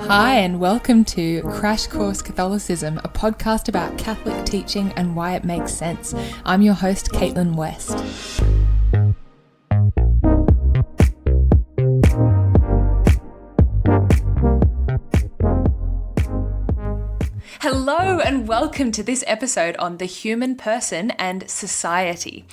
Hi and welcome to Crash Course Catholicism, a podcast about Catholic teaching and why it makes sense. I'm your host, Caitlin West. Hello and welcome to this episode on the human person and society.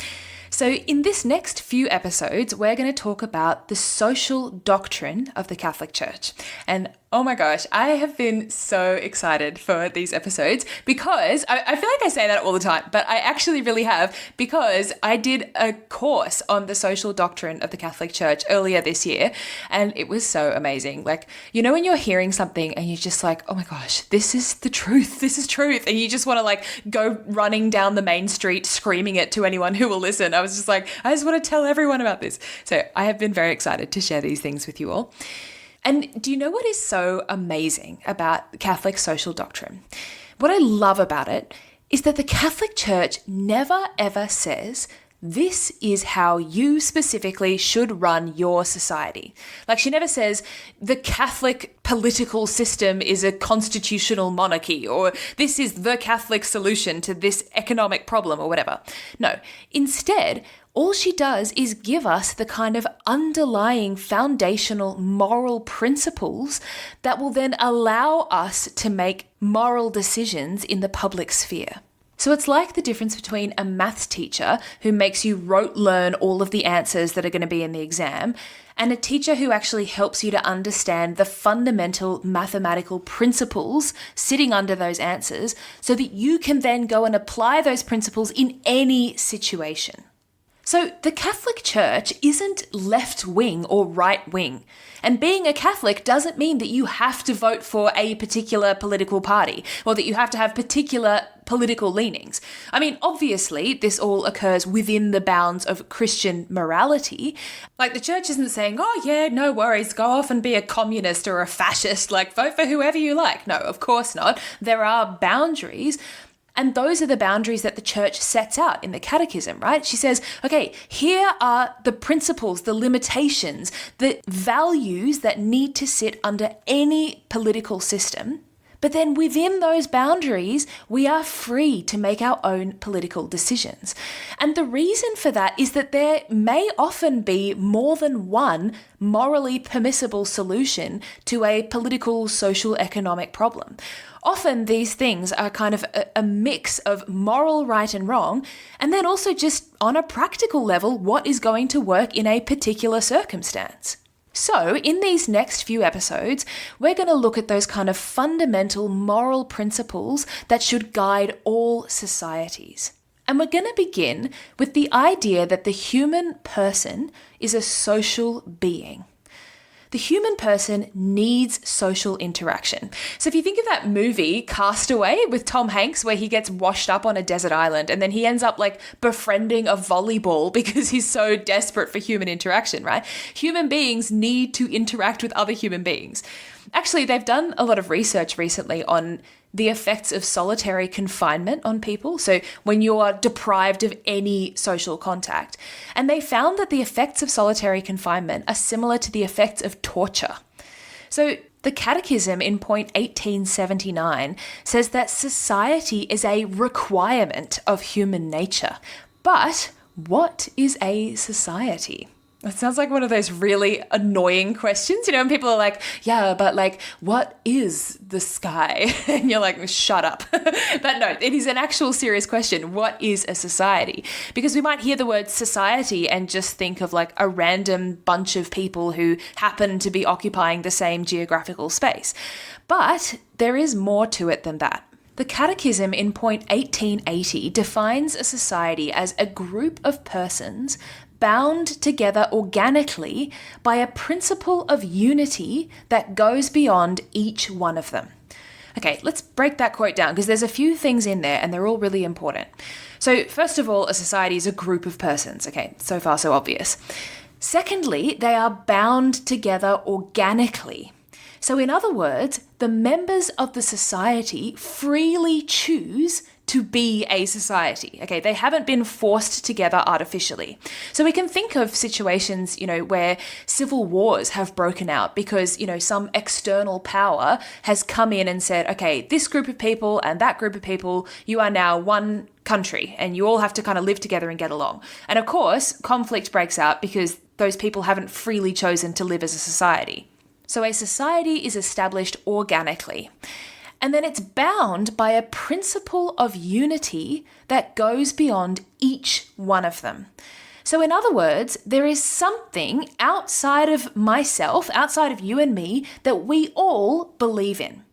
So in this next few episodes, we're going to talk about the social doctrine of the Catholic Church. And oh my gosh, I have been so excited for these episodes because I feel like I say that all the time, but I actually really have, because I did a course on the social doctrine of the Catholic Church earlier this year, and it was so amazing. Like, you know, when you're hearing something and you're just like, oh my gosh, this is the truth, this is truth, and you just want to like go running down the main street screaming it to anyone who will listen. I was just like, I just want to tell everyone about this. So I have been very excited to share these things with you all. And do you know what is so amazing about Catholic social doctrine? What I love about it is that the Catholic Church never ever says, this is how you specifically should run your society. Like, she never says the Catholic political system is a constitutional monarchy, or this is the Catholic solution to this economic problem, or whatever. No, instead, all she does is give us the kind of underlying foundational moral principles that will then allow us to make moral decisions in the public sphere. So it's like the difference between a maths teacher who makes you rote learn all of the answers that are going to be in the exam, and a teacher who actually helps you to understand the fundamental mathematical principles sitting under those answers so that you can then go and apply those principles in any situation. So the Catholic Church isn't left-wing or right-wing. And being a Catholic doesn't mean that you have to vote for a particular political party or that you have to have particular political leanings. I mean, obviously, this all occurs within the bounds of Christian morality. Like, the Church isn't saying, oh yeah, no worries, go off and be a communist or a fascist, like vote for whoever you like. No, of course not. There are boundaries. And those are the boundaries that the Church sets out in the Catechism, right? She says, okay, here are the principles, the limitations, the values that need to sit under any political system. But then within those boundaries, we are free to make our own political decisions. And the reason for that is that there may often be more than one morally permissible solution to a political, social, economic problem. Often these things are kind of a mix of moral right and wrong, and then also just on a practical level, what is going to work in a particular circumstance. So in these next few episodes, we're going to look at those kind of fundamental moral principles that should guide all societies. And we're going to begin with the idea that the human person is a social being. The human person needs social interaction. So if you think of that movie Castaway with Tom Hanks, where he gets washed up on a desert island and then he ends up like befriending a volleyball because he's so desperate for human interaction, right? Human beings need to interact with other human beings. Actually, they've done a lot of research recently on the effects of solitary confinement on people. So when you're deprived of any social contact. And they found that the effects of solitary confinement are similar to the effects of torture. So the Catechism in point 1879 says that society is a requirement of human nature. But what is a society? It sounds like one of those really annoying questions, you know, when people are like, yeah, but like, what is the sky? And you're like, shut up. But no, it is an actual serious question. What is a society? Because we might hear the word society and just think of like a random bunch of people who happen to be occupying the same geographical space. But there is more to it than that. The Catechism in point 1880 defines a society as a group of persons bound together organically by a principle of unity that goes beyond each one of them. Okay, let's break that quote down because there's a few things in there and they're all really important. So first of all, a society is a group of persons. Okay, so far so obvious. Secondly, they are bound together organically. So in other words, the members of the society freely choose to be a society. Okay, they haven't been forced together artificially. So we can think of situations, where civil wars have broken out because, some external power has come in and said, okay, this group of people and that group of people, you are now one country and you all have to kind of live together and get along. And of course, conflict breaks out because those people haven't freely chosen to live as a society. So a society is established organically. And then it's bound by a principle of unity that goes beyond each one of them. So in other words, there is something outside of myself, outside of you and me, that we all believe in.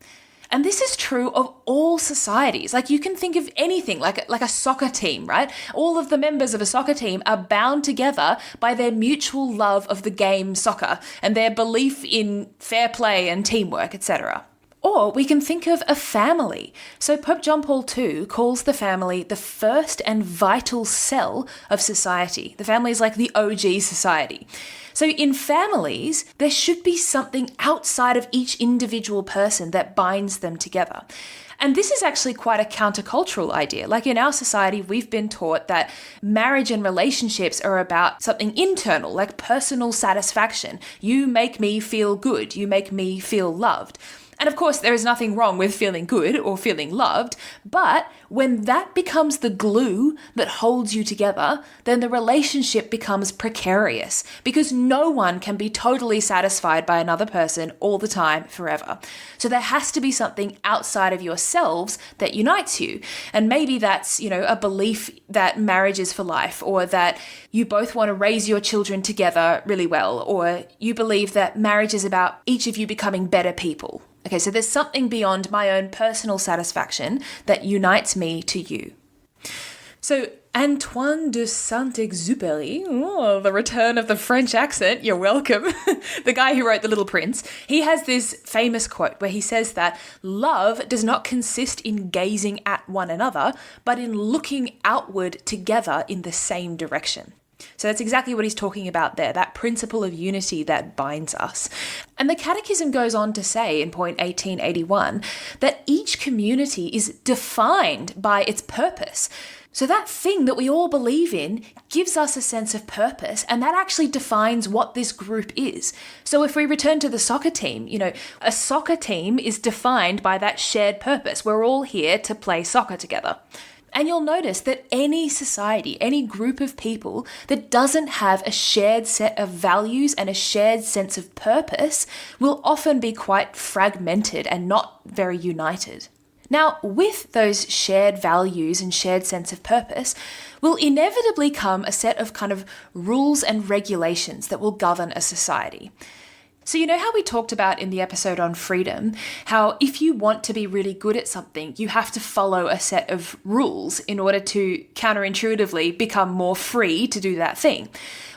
And this is true of all societies. Like you can think of anything, like a soccer team, right? All of the members of a soccer team are bound together by their mutual love of the game soccer and their belief in fair play and teamwork, etc. Or we can think of a family. So Pope John Paul II calls the family the first and vital cell of society. The family is like the OG society. So in families, there should be something outside of each individual person that binds them together. And this is actually quite a countercultural idea. Like in our society, we've been taught that marriage and relationships are about something internal, like personal satisfaction. You make me feel good. You make me feel loved. And of course, there is nothing wrong with feeling good or feeling loved, but when that becomes the glue that holds you together, then the relationship becomes precarious because no one can be totally satisfied by another person all the time forever. So there has to be something outside of yourselves that unites you. And maybe that's, a belief that marriage is for life, or that you both want to raise your children together really well, or you believe that marriage is about each of you becoming better people. Okay, so there's something beyond my own personal satisfaction that unites me to you. So Antoine de Saint-Exupéry, the return of the French accent, you're welcome, the guy who wrote The Little Prince, he has this famous quote where he says that love does not consist in gazing at one another, but in looking outward together in the same direction. So that's exactly what he's talking about there, that principle of unity that binds us. And the Catechism goes on to say in point 1881 that each community is defined by its purpose. So that thing that we all believe in gives us a sense of purpose, and that actually defines what this group is. So if we return to the soccer team, a soccer team is defined by that shared purpose. We're all here to play soccer together. And you'll notice that any society, any group of people that doesn't have a shared set of values and a shared sense of purpose will often be quite fragmented and not very united. Now, with those shared values and shared sense of purpose will inevitably come a set of kind of rules and regulations that will govern a society. So you know how we talked about in the episode on freedom, how if you want to be really good at something, you have to follow a set of rules in order to counterintuitively become more free to do that thing.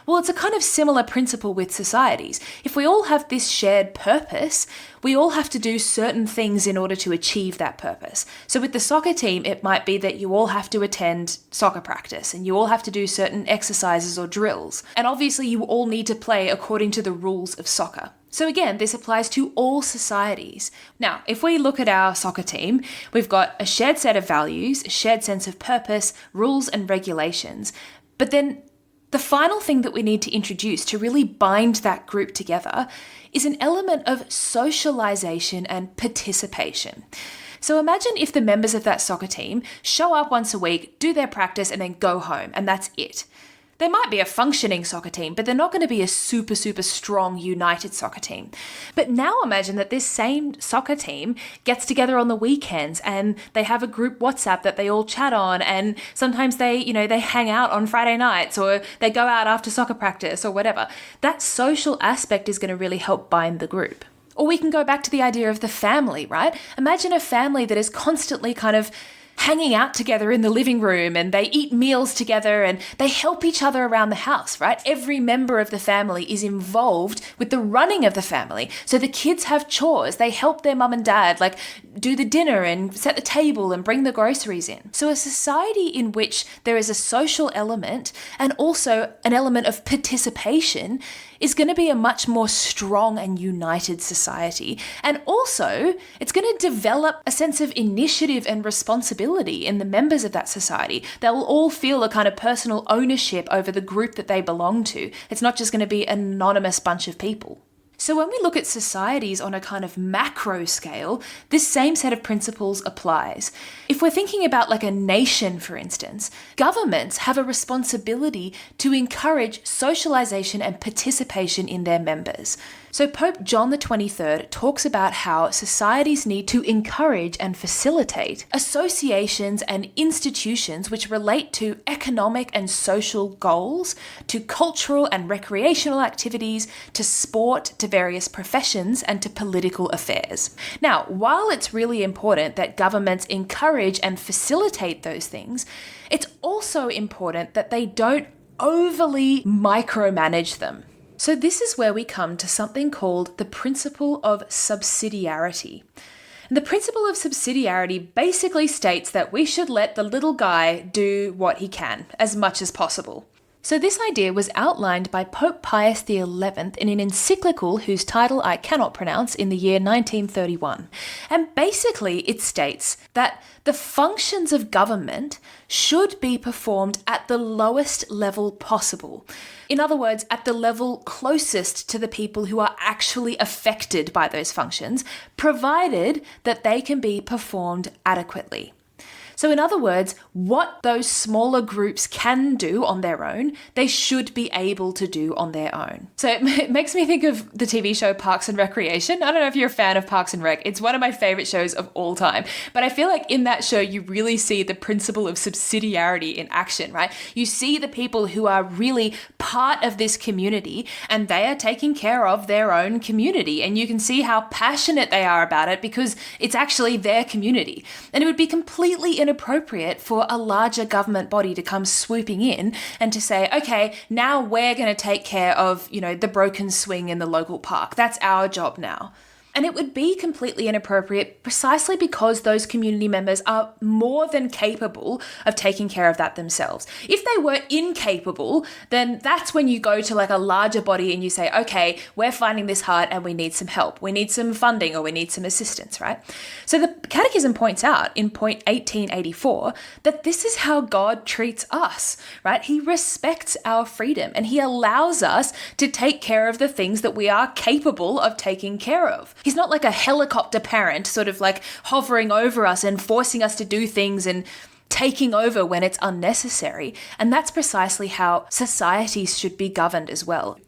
Well, it's a kind of similar principle with societies. If we all have this shared purpose, we all have to do certain things in order to achieve that purpose. So with the soccer team, it might be that you all have to attend soccer practice and you all have to do certain exercises or drills. And obviously you all need to play according to the rules of soccer. So again, this applies to all societies. Now, if we look at our soccer team, we've got a shared set of values, a shared sense of purpose, rules and regulations. But then the final thing that we need to introduce to really bind that group together is an element of socialization and participation. So imagine if the members of that soccer team show up once a week, do their practice, and then go home, and that's it. They might be a functioning soccer team, but they're not going to be a super, super strong, united soccer team. But now imagine that this same soccer team gets together on the weekends and they have a group WhatsApp that they all chat on, and sometimes they hang out on Friday nights, or they go out after soccer practice or whatever. That social aspect is going to really help bind the group. Or we can go back to the idea of the family, right? Imagine a family that is constantly kind of hanging out together in the living room, and they eat meals together and they help each other around the house, right? Every member of the family is involved with the running of the family. So the kids have chores. They help their mum and dad, like do the dinner and set the table and bring the groceries in. So a society in which there is a social element and also an element of participation is going to be a much more strong and united society. And also, it's going to develop a sense of initiative and responsibility in the members of that society. They'll all feel a kind of personal ownership over the group that they belong to. It's not just going to be an anonymous bunch of people. So when we look at societies on a kind of macro scale, this same set of principles applies. If we're thinking about like a nation, for instance, governments have a responsibility to encourage socialization and participation in their members. So Pope John the 23rd talks about how societies need to encourage and facilitate associations and institutions which relate to economic and social goals, to cultural and recreational activities, to sport, to various professions, and to political affairs. Now, while it's really important that governments encourage and facilitate those things, it's also important that they don't overly micromanage them. So this is where we come to something called the principle of subsidiarity. And the principle of subsidiarity basically states that we should let the little guy do what he can as much as possible. So this idea was outlined by Pope Pius XI in an encyclical whose title I cannot pronounce in the year 1931. And basically it states that the functions of government should be performed at the lowest level possible. In other words, at the level closest to the people who are actually affected by those functions, provided that they can be performed adequately. So in other words, what those smaller groups can do on their own, they should be able to do on their own. So it makes me think of the TV show Parks and Recreation. I don't know if you're a fan of Parks and Rec. It's one of my favorite shows of all time. But I feel like in that show, you really see the principle of subsidiarity in action, right? You see the people who are really part of this community and they are taking care of their own community. And you can see how passionate they are about it because it's actually their community. And it would be completely inappropriate for a larger government body to come swooping in and to say, okay, now we're going to take care of, the broken swing in the local park. That's our job now. And it would be completely inappropriate precisely because those community members are more than capable of taking care of that themselves. If they were incapable, then that's when you go to like a larger body and you say, okay, we're finding this hard and we need some help. We need some funding or we need some assistance, right? So the Catechism points out in point 1884 that this is how God treats us, right? He respects our freedom and he allows us to take care of the things that we are capable of taking care of. He's not like a helicopter parent sort of like hovering over us and forcing us to do things and taking over when it's unnecessary. And that's precisely how societies should be governed as well.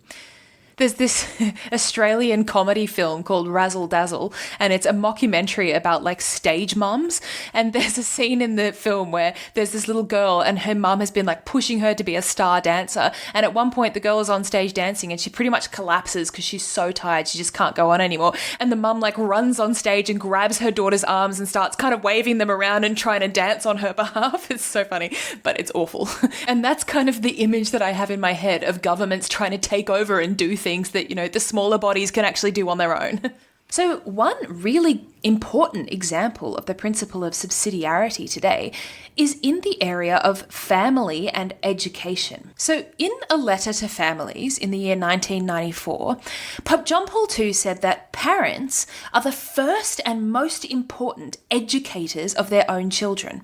There's this Australian comedy film called Razzle Dazzle, and it's a mockumentary about like stage mums. And there's a scene in the film where there's this little girl and her mum has been like pushing her to be a star dancer. And at one point the girl is on stage dancing and she pretty much collapses because she's so tired. She just can't go on anymore. And the mum like runs on stage and grabs her daughter's arms and starts kind of waving them around and trying to dance on her behalf. It's so funny, but it's awful. And that's kind of the image that I have in my head of governments trying to take over and do things that, the smaller bodies can actually do on their own. So one really important example of the principle of subsidiarity today is in the area of family and education. So in a letter to families in the year 1994, Pope John Paul II said that parents are the first and most important educators of their own children,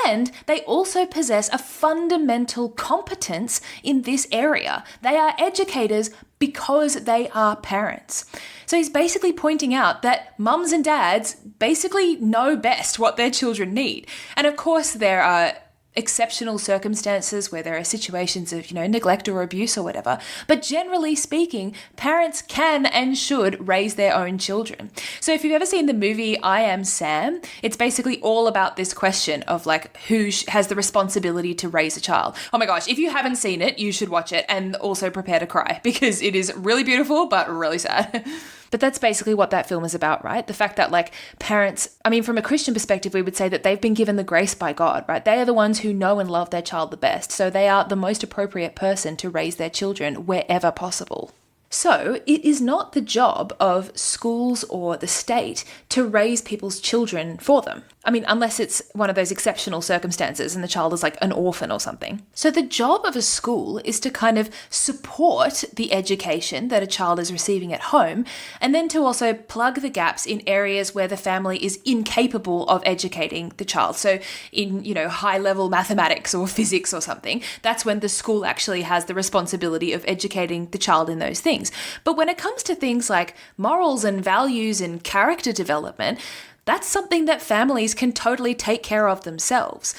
and they also possess a fundamental competence in this area. They are educators because they are parents. So he's basically pointing out that mums and dads basically know best what their children need. And of course, there are exceptional circumstances where there are situations of, neglect or abuse or whatever. But generally speaking, parents can and should raise their own children. So if you've ever seen the movie I Am Sam, it's basically all about this question of like who has the responsibility to raise a child. Oh my gosh, if you haven't seen it, you should watch it and also prepare to cry because it is really beautiful, but really sad. But that's basically what that film is about, right? The fact that like parents, from a Christian perspective, we would say that they've been given the grace by God, right? They are the ones who know and love their child the best. So they are the most appropriate person to raise their children wherever possible. So it is not the job of schools or the state to raise people's children for them. I mean, unless it's one of those exceptional circumstances and the child is like an orphan or something. So the job of a school is to kind of support the education that a child is receiving at home, and then to also plug the gaps in areas where the family is incapable of educating the child. So in, high-level mathematics or physics or something, that's when the school actually has the responsibility of educating the child in those things. But when it comes to things like morals and values and character development, that's something that families can totally take care of themselves.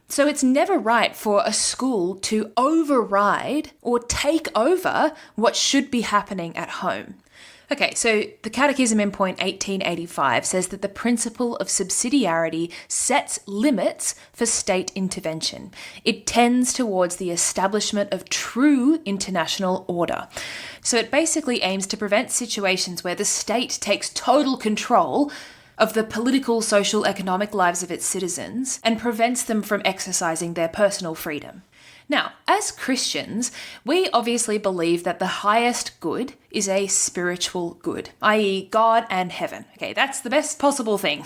So it's never right for a school to override or take over what should be happening at home. Okay, so the Catechism in point 1885 says that the principle of subsidiarity sets limits for state intervention. It tends towards the establishment of true international order. So it basically aims to prevent situations where the state takes total control of the political, social, economic lives of its citizens and prevents them from exercising their personal freedom. Now, as Christians, we obviously believe that the highest good is a spiritual good, i.e. God and heaven. Okay, that's the best possible thing.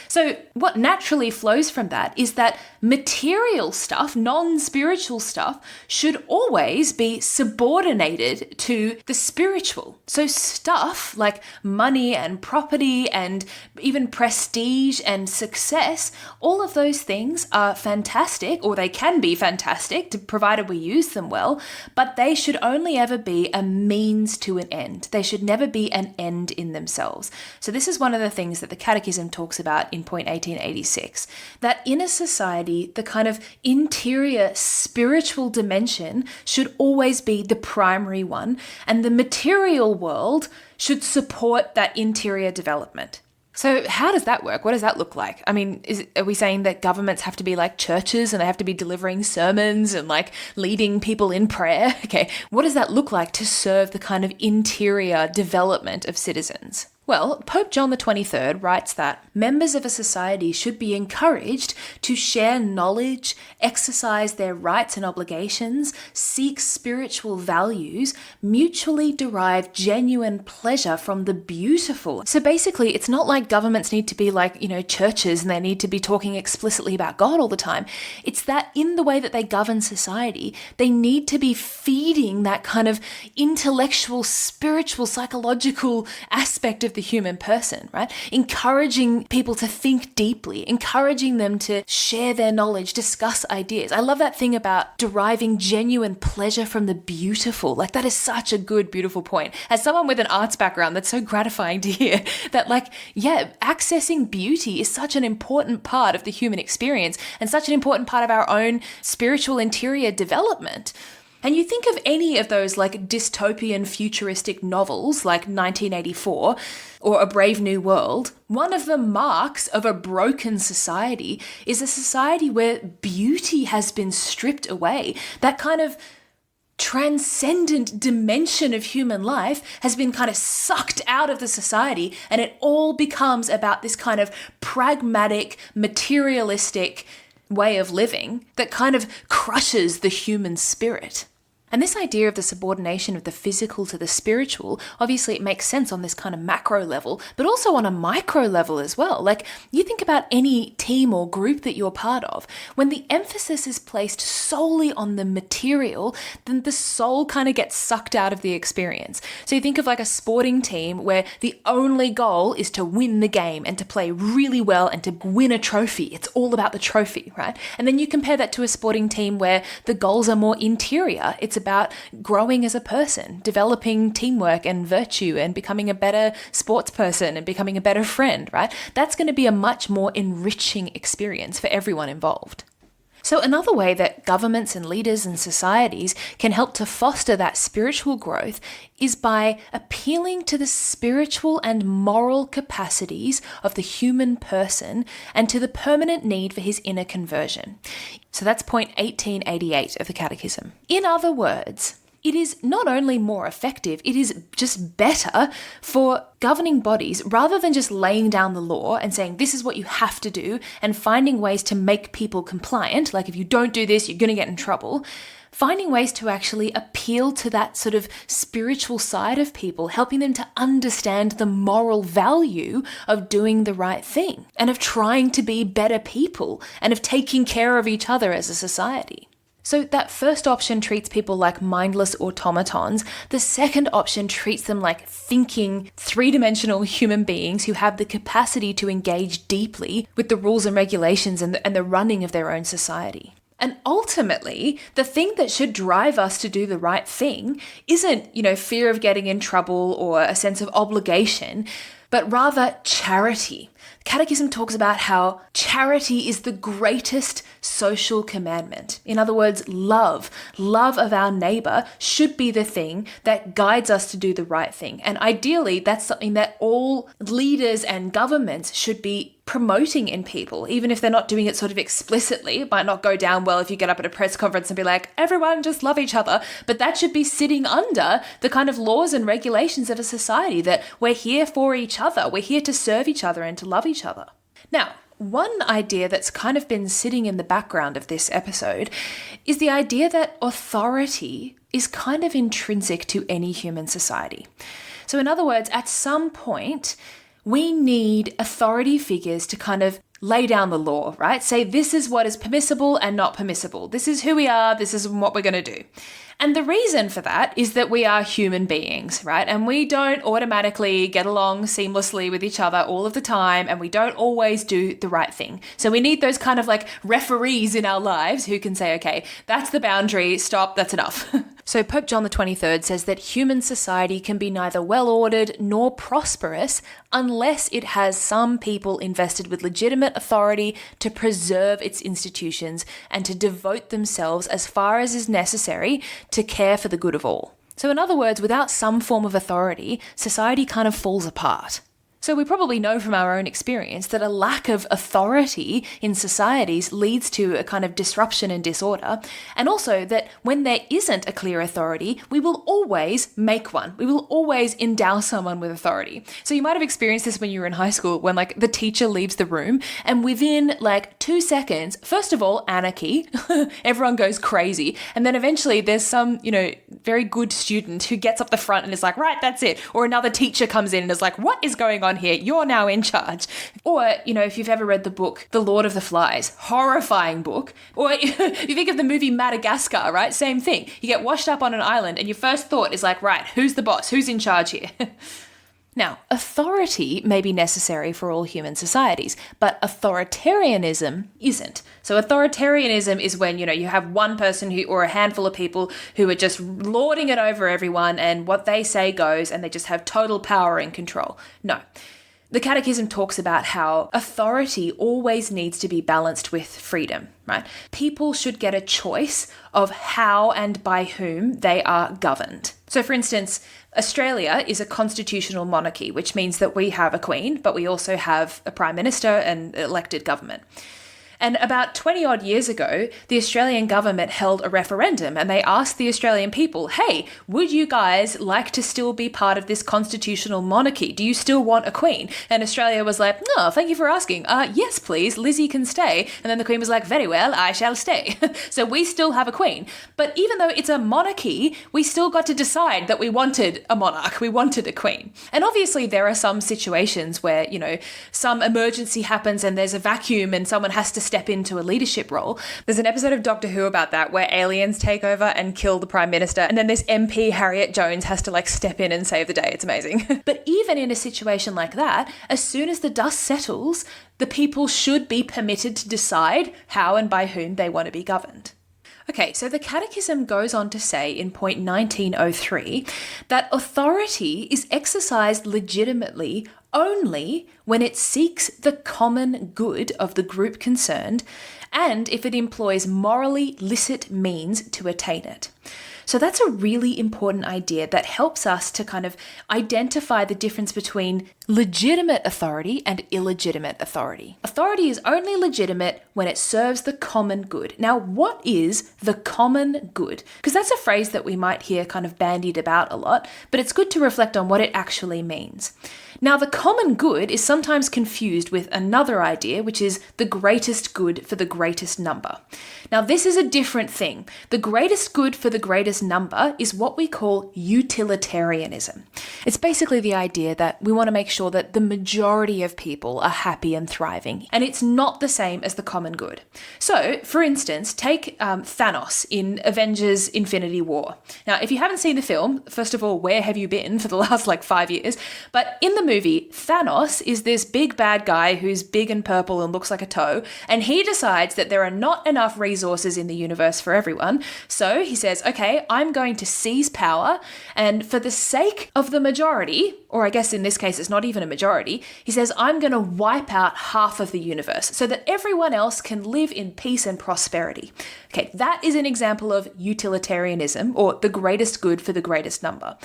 So what naturally flows from that is that material stuff, non-spiritual stuff, should always be subordinated to the spiritual. So stuff like money and property and even prestige and success, all of those things are fantastic, or they can be fantastic, provided we use them well, but they should only ever be a means to an end. They should never be an end in themselves. So this is one of the things that the Catechism talks about in point 1886, that in a society, the kind of interior spiritual dimension should always be the primary one, and the material world should support that interior development. So how does that work? What does that look like? I mean, are we saying that governments have to be like churches and they have to be delivering sermons and like leading people in prayer? Okay, what does that look like to serve the kind of interior development of citizens? Well, Pope John XXIII writes that members of a society should be encouraged to share knowledge, exercise their rights and obligations, seek spiritual values, mutually derive genuine pleasure from the beautiful. So basically, it's not like governments need to be like, churches and they need to be talking explicitly about God all the time. It's that in the way that they govern society, they need to be feeding that kind of intellectual, spiritual, psychological aspect of the human person, right? Encouraging people to think deeply, encouraging them to share their knowledge, discuss ideas. I love that thing about deriving genuine pleasure from the beautiful. Like that is such a good, beautiful point. As someone with an arts background, that's so gratifying to hear that accessing beauty is such an important part of the human experience and such an important part of our own spiritual interior development. And you think of any of those like dystopian futuristic novels like 1984 or A Brave New World, one of the marks of a broken society is a society where beauty has been stripped away. That kind of transcendent dimension of human life has been kind of sucked out of the society, and it all becomes about this kind of pragmatic, materialistic way of living that kind of crushes the human spirit. And this idea of the subordination of the physical to the spiritual, obviously it makes sense on this kind of macro level, but also on a micro level as well. Like you think about any team or group that you're part of, when the emphasis is placed solely on the material, then the soul kind of gets sucked out of the experience. So you think of like a sporting team where the only goal is to win the game and to play really well and to win a trophy. It's all about the trophy, right? And then you compare that to a sporting team where the goals are more interior. It's about growing as a person, developing teamwork and virtue and becoming a better sports person and becoming a better friend, right? That's going to be a much more enriching experience for everyone involved. So another way that governments and leaders and societies can help to foster that spiritual growth is by appealing to the spiritual and moral capacities of the human person and to the permanent need for his inner conversion. So that's point 1888 of the Catechism. In other words, it is not only more effective, it is just better for governing bodies, rather than just laying down the law and saying this is what you have to do and finding ways to make people compliant, like if you don't do this, you're going to get in trouble. finding ways to actually appeal to that sort of spiritual side of people, helping them to understand the moral value of doing the right thing and of trying to be better people and of taking care of each other as a society. So that first option treats people like mindless automatons. The second option treats them like thinking, three-dimensional human beings who have the capacity to engage deeply with the rules and regulations and the running of their own society. And ultimately, the thing that should drive us to do the right thing isn't, fear of getting in trouble or a sense of obligation, but rather charity. Catechism talks about how charity is the greatest social commandment. In other words, love of our neighbor should be the thing that guides us to do the right thing. And ideally, that's something that all leaders and governments should be promoting in people, even if they're not doing it sort of explicitly. It might not go down well if you get up at a press conference and be like, everyone just love each other. But that should be sitting under the kind of laws and regulations of a society, that we're here for each other. We're here to serve each other and to love each other. Now, one idea that's kind of been sitting in the background of this episode is the idea that authority is kind of intrinsic to any human society. So in other words, at some point, we need authority figures to kind of lay down the law, right? Say this is what is permissible and not permissible. This is who we are. This is what we're going to do. And the reason for that is that we are human beings, right? And we don't automatically get along seamlessly with each other all of the time, and we don't always do the right thing. So we need those kind of like referees in our lives who can say, okay, that's the boundary, stop, that's enough. So Pope John the 23rd says that human society can be neither well-ordered nor prosperous unless it has some people invested with legitimate authority to preserve its institutions and to devote themselves as far as is necessary to care for the good of all. So in other words, without some form of authority, society kind of falls apart. So we probably know from our own experience that a lack of authority in societies leads to a kind of disruption and disorder, and also that when there isn't a clear authority, we will always make one. We will always endow someone with authority. So you might have experienced this when you were in high school, when like the teacher leaves the room and within like 2 seconds, first of all, anarchy, everyone goes crazy, and then eventually there's some, very good student who gets up the front and is like, right, that's it. Or another teacher comes in and is like, what is going on here? You're now in charge. Or, if you've ever read the book, The Lord of the Flies, horrifying book. Or you think of the movie Madagascar, right? Same thing. You get washed up on an island and your first thought is like, right, who's the boss? Who's in charge here? Now, authority may be necessary for all human societies, but authoritarianism isn't. So authoritarianism is when, you have one person or a handful of people who are just lording it over everyone, and what they say goes, and they just have total power and control. No. The Catechism talks about how authority always needs to be balanced with freedom, right? People should get a choice of how and by whom they are governed. So for instance, Australia is a constitutional monarchy, which means that we have a queen, but we also have a prime minister and elected government. And about 20 odd years ago, the Australian government held a referendum and they asked the Australian people, hey, would you guys like to still be part of this constitutional monarchy? Do you still want a queen? And Australia was like, no, thank you for asking. Yes, please, Lizzie can stay. And then the queen was like, very well, I shall stay. So we still have a queen. But even though it's a monarchy, we still got to decide that we wanted a monarch, we wanted a queen. And obviously there are some situations where, some emergency happens and there's a vacuum and someone has to step into a leadership role. There's an episode of Doctor Who about that where aliens take over and kill the Prime Minister, and then this MP Harriet Jones has to step in and save the day. It's amazing. But even in a situation like that, as soon as the dust settles, the people should be permitted to decide how and by whom they want to be governed. Okay, so the Catechism goes on to say in point 1903 that authority is exercised legitimately only when it seeks the common good of the group concerned and if it employs morally licit means to attain it. So that's a really important idea that helps us to kind of identify the difference between legitimate authority and illegitimate authority. Authority is only legitimate when it serves the common good. Now, what is the common good? Because that's a phrase that we might hear kind of bandied about a lot, but it's good to reflect on what it actually means. Now, the common good is sometimes confused with another idea, which is the greatest good for the greatest number. Now, this is a different thing. The greatest good for the greatest number is what we call utilitarianism. It's basically the idea that we want to make sure that the majority of people are happy and thriving, and it's not the same as the common good. So, for instance, take Thanos in Avengers Infinity War. Now, if you haven't seen the film, first of all, where have you been for the last 5 years? But in the movie, Thanos is this big bad guy who's big and purple and looks like a toe, and he decides that there are not enough resources in the universe for everyone. So he says, okay, I'm going to seize power, and for the sake of the majority, or I guess in this case it's not even a majority, he says, I'm going to wipe out half of the universe so that everyone else can live in peace and prosperity. Okay, that is an example of utilitarianism, or the greatest good for the greatest number.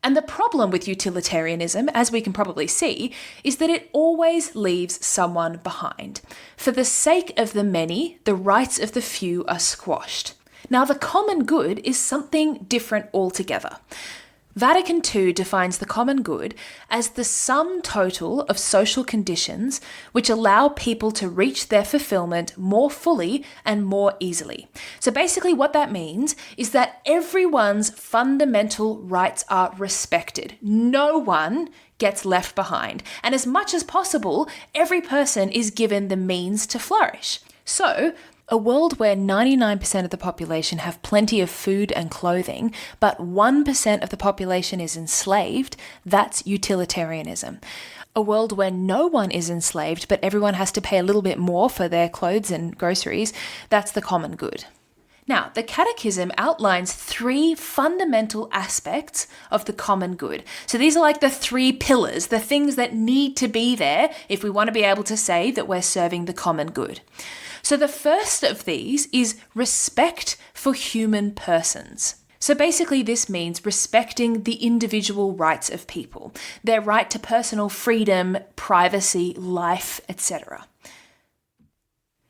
And the problem with utilitarianism, as we can probably see, is that it always leaves someone behind. For the sake of the many, the rights of the few are squashed. Now, the common good is something different altogether. Vatican II defines the common good as the sum total of social conditions which allow people to reach their fulfillment more fully and more easily. So basically what that means is that everyone's fundamental rights are respected. No one gets left behind. And as much as possible, every person is given the means to flourish. So, a world where 99% of the population have plenty of food and clothing, but 1% of the population is enslaved, that's utilitarianism. A world where no one is enslaved, but everyone has to pay a little bit more for their clothes and groceries, that's the common good. Now, the Catechism outlines 3 fundamental aspects of the common good. So these are like the 3 pillars, the things that need to be there if we want to be able to say that we're serving the common good. So the first of these is respect for human persons. So basically this means respecting the individual rights of people, their right to personal freedom, privacy, life, etc.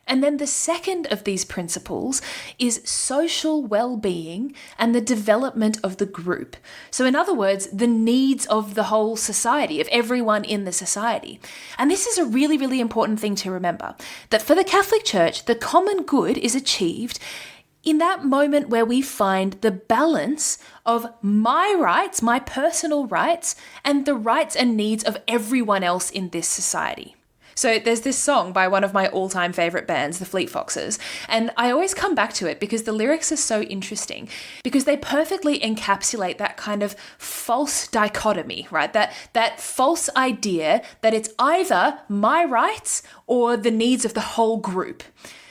And then the second of these principles is social well-being and the development of the group. So in other words, the needs of the whole society, of everyone in the society. And this is a really, really important thing to remember, that for the Catholic Church, the common good is achieved in that moment where we find the balance of my rights, my personal rights, and the rights and needs of everyone else in this society. So there's this song by one of my all-time favorite bands, the Fleet Foxes, and I always come back to it because the lyrics are so interesting, because they perfectly encapsulate that kind of false dichotomy, right? That false idea that it's either my rights or the needs of the whole group.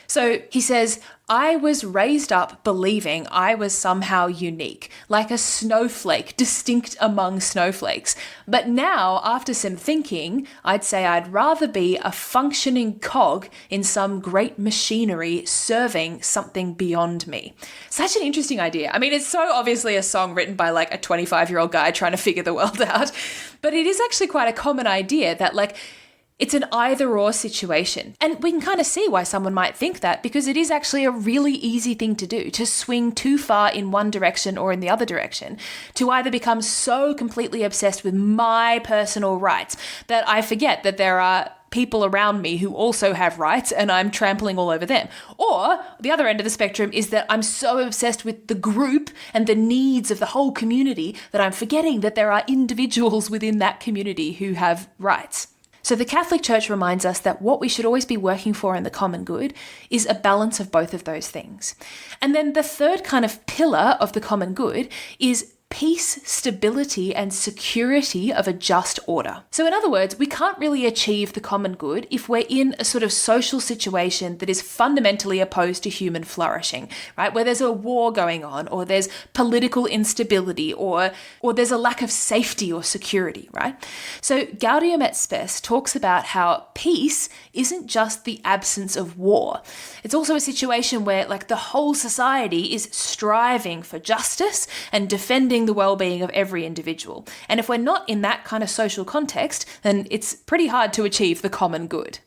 So he says, I was raised up believing I was somehow unique, like a snowflake, distinct among snowflakes. But now, after some thinking, I'd say I'd rather be a functioning cog in some great machinery serving something beyond me. Such an interesting idea. I mean, it's so obviously a song written by like a 25-year-old guy trying to figure the world out, but it is actually quite a common idea that it's an either-or situation. And we can kind of see why someone might think that, because it is actually a really easy thing to do, to swing too far in one direction or in the other direction, to either become so completely obsessed with my personal rights that I forget that there are people around me who also have rights and I'm trampling all over them. Or the other end of the spectrum is that I'm so obsessed with the group and the needs of the whole community that I'm forgetting that there are individuals within that community who have rights. So the Catholic Church reminds us that what we should always be working for in the common good is a balance of both of those things. And then the third kind of pillar of the common good is peace, stability, and security of a just order. So in other words, we can't really achieve the common good if we're in a sort of social situation that is fundamentally opposed to human flourishing, right? Where there's a war going on, or there's political instability, or there's a lack of safety or security, right? So Gaudium et Spes talks about how peace isn't just the absence of war. It's also a situation where the whole society is striving for justice and defending improving the well-being of every individual. And if we're not in that kind of social context, then it's pretty hard to achieve the common good.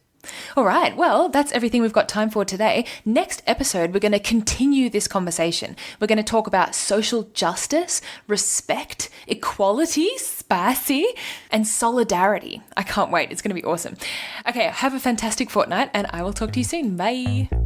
All right, well, that's everything we've got time for today. Next episode, we're going to continue this conversation. We're going to talk about social justice, respect, equality, spicy, and solidarity. I can't wait. It's going to be awesome. Okay, have a fantastic fortnight, and I will talk to you soon. Bye.